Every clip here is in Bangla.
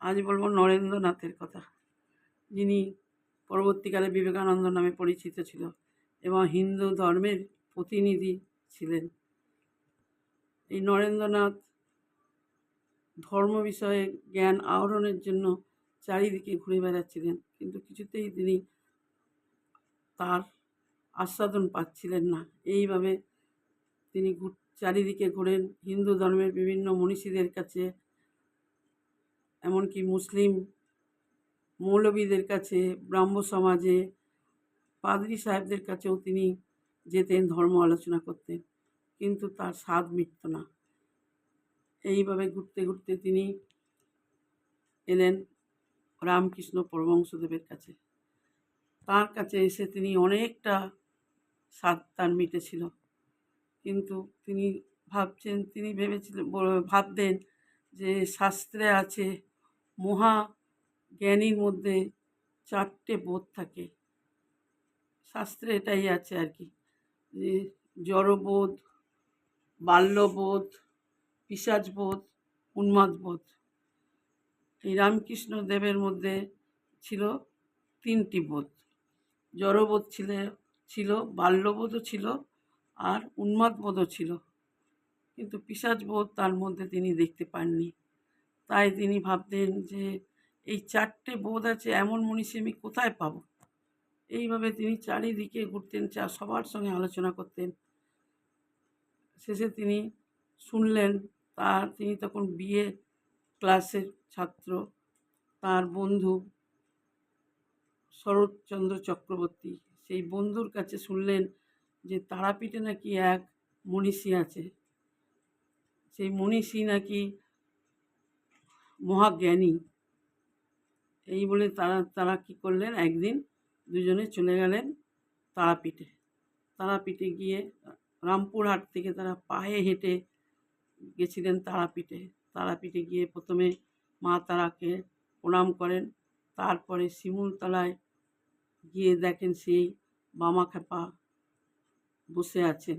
আজ বলবো নরেন্দ্রনাথের কথা, যিনি পরবর্তীকালে বিবেকানন্দ নামে পরিচিত ছিল এবং হিন্দু ধর্মের প্রতিনিধি ছিলেন। এই নরেন্দ্রনাথ ধর্ম বিষয়ে জ্ঞান আহরণের জন্য চারিদিকে ঘুরে বেড়াচ্ছিলেন, কিন্তু কিছুতেই তিনি তার আস্বাদন পাচ্ছিলেন না। এইভাবে তিনি চারিদিকে ঘোরেন, হিন্দু ধর্মের বিভিন্ন মনীষীদের কাছে, এমনকি মুসলিম মৌলবীদের কাছে, ব্রাহ্ম সমাজে, পাদ্রী সাহেবদের কাছেও তিনি যেতেন, ধর্ম আলোচনা করতেন, কিন্তু তার স্বাদ মিটত না। এইভাবে ঘুরতে ঘুরতে তিনি এলেন রামকৃষ্ণ পরমহংসদেবের কাছে। তার কাছে এসে তিনি অনেকটা স্বাদ তার মিটেছিল, কিন্তু তিনি ভাবতেন যে শাস্ত্রে আছে মহা জ্ঞানীর মধ্যে 4টে বোধ থাকে। শাস্ত্রে এটাই আছে আর কি, যে জড়বোধ, বাল্যবোধ, পিশাচবোধ, উন্মাদবোধ। এই রামকৃষ্ণ দেবের মধ্যে ছিল 3টি বোধ। জড়বোধ ছিল, বাল্যবোধও ছিল, আর উন্মাদবোধও ছিল, কিন্তু পিশাচবোধ তার মধ্যে তিনি দেখতে পাননি। তাই তিনি ভাবতেন যে এই 4টে বোধ আছে এমন মনীষী আমি কোথায় পাবো। এইভাবে তিনি চারিদিকে ঘুরতেন, সবার সঙ্গে আলোচনা করতেন। শেষে তিনি শুনলেন, তিনি তখন বিএ ক্লাসের ছাত্র, তার বন্ধু শরৎচন্দ্র চক্রবর্তী, সেই বন্ধুর কাছে শুনলেন যে তারাপীঠে নাকি এক মনীষী আছে, সেই মনীষী নাকি মহাজ্ঞানী। এই বলে তারা কি করলেন, একদিন দুজনে চলে গেলেন তারাপীঠে গিয়ে রামপুরহাট থেকে তারা পায়ে হেঁটে গেছিলেন তারাপীঠে গিয়ে প্রথমে মা তারাকে প্রণাম করেন, তারপরে শিমুলতলায় গিয়ে দেখেন সেই বামাখ্যাপা বসে আছেন,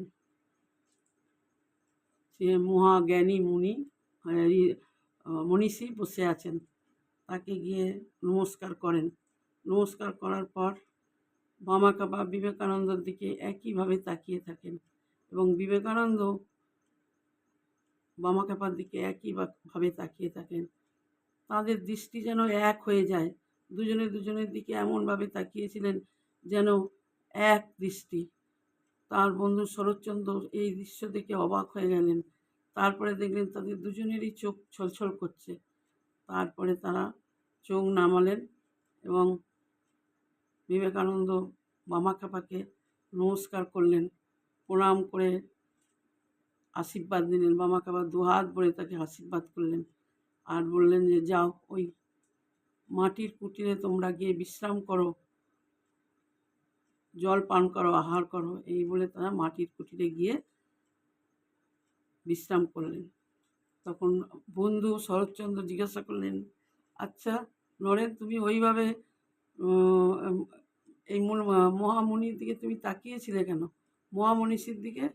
সে মহাজ্ঞানী মনীষী বসে আছেন। তাকে গিয়ে নমস্কার করেন। নমস্কার করার পর বামাখ্যাপা বিবেকানন্দর দিকে একইভাবে তাকিয়ে থাকেন এবং বিবেকানন্দ বামাখ্যাপার দিকে একইভাবে তাকিয়ে থাকেন। তাদের দৃষ্টি যেন এক হয়ে যায়। দুজনের দিকে এমনভাবে তাকিয়েছিলেন যেন এক দৃষ্টি। তার বন্ধু শরৎচন্দ্র এই দৃশ্য দেখে অবাক হয়ে গেলেন। তারপরে দেখলেন তাদের দুজনেরই চোখ ছলছল করছে। তারপরে তারা চোখ নামালেন এবং বিবেকানন্দ বামাখ্যাপাকে নমস্কার করলেন, প্রণাম করে আশীর্বাদ দিলেন। বামাখ্যাপা 2 হাত ভরে তাকে আশীর্বাদ করলেন আর বললেন যে যাও, ওই মাটির কুটিরে তোমরা গিয়ে বিশ্রাম করো, জল পান করো, আহার করো। এই বলে তারা মাটির কুটিরে গিয়ে বিশ্রাম করলেন। তখন বন্ধু শরৎচন্দ্র জিজ্ঞাসা করলেন, আচ্ছা নরেন, তুমি ওইভাবে এই মহামুনির দিকে তুমি তাকিয়েছিলে কেন, মহামনীষীর দিকে?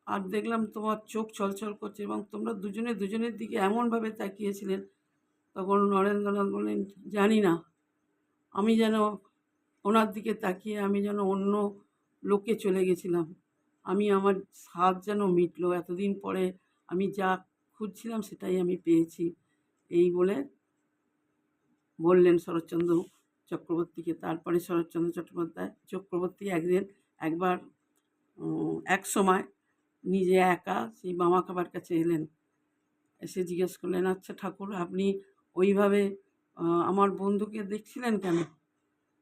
আর দেখলাম তোমার চোখ ছলছল করছে এবং তোমরা দুজনের দিকে এমনভাবে তাকিয়েছিলেন। তখন নরেন্দ্রনাথ বললেন, জানি না, আমি যেন ওনার দিকে তাকিয়ে আমি যেন অন্য লোকে চলে গেছিলাম। আমার স্বাদ যেন মিটলো, এতদিন পরে আমি যা খুঁজছিলাম সেটাই আমি পেয়েছি। এই বলে বললেন শরৎচন্দ্র চক্রবর্তীকে। তারপরে শরৎচন্দ্র চক্রবর্তী একবার এক সময় নিজে একা সেই বামাখ্যাপার কাছে এলেন। এসে জিজ্ঞেস করলেন, আচ্ছা ঠাকুর, আপনি ওইভাবে আমার বন্ধুকে দেখছিলেন কেন?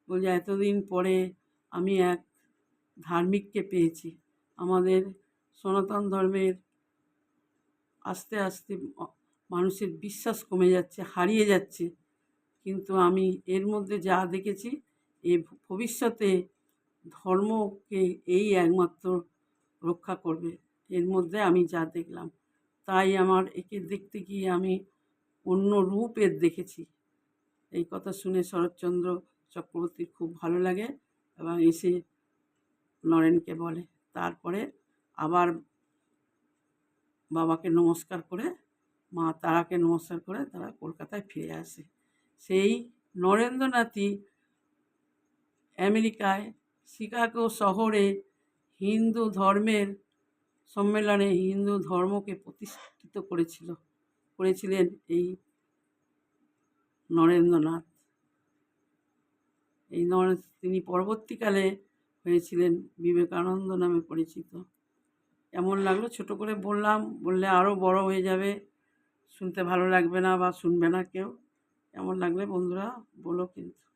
বলছে, এতদিন পরে আমি এক ধার্মিককে পেয়েছি। আমাদের সনাতন ধর্মের আস্তে আস্তে মানুষের বিশ্বাস কমে যাচ্ছে, হারিয়ে যাচ্ছে, কিন্তু আমি এর মধ্যে যা দেখেছি, এ ভবিষ্যতে ধর্মকে এই একমাত্র রক্ষা করবে, এর মধ্যে আমি যা দেখলাম। তাই আমার একে দেখতে গিয়ে আমি অন্য রূপ এর দেখেছি। এই কথা শুনে শরৎচন্দ্র চক্রবর্তীর খুব ভালো লাগে এবং এসে নরেনকে বলে। তারপরে আবার বাবাকে নমস্কার করে মা তারাকে নমস্কার করে তারা কলকাতায় ফিরে আসে। সেই নরেন্দ্রনাথই আমেরিকায় শিকাগো শহরে হিন্দু ধর্মের সম্মেলনে হিন্দু ধর্মকে প্রতিষ্ঠিত করেছিলেন এই নরেন্দ্রনাথ। তিনি পরবর্তীকালে হয়েছিলেন বিবেকানন্দ নামে পরিচিত। কেমন লাগলো ছোট করে বললাম, বললে আরও বড় হয়ে যাবে, শুনতে ভালো লাগবে না বা শুনবে না কেউ। কেমন লাগবে বন্ধুরা বলো কিন্তু।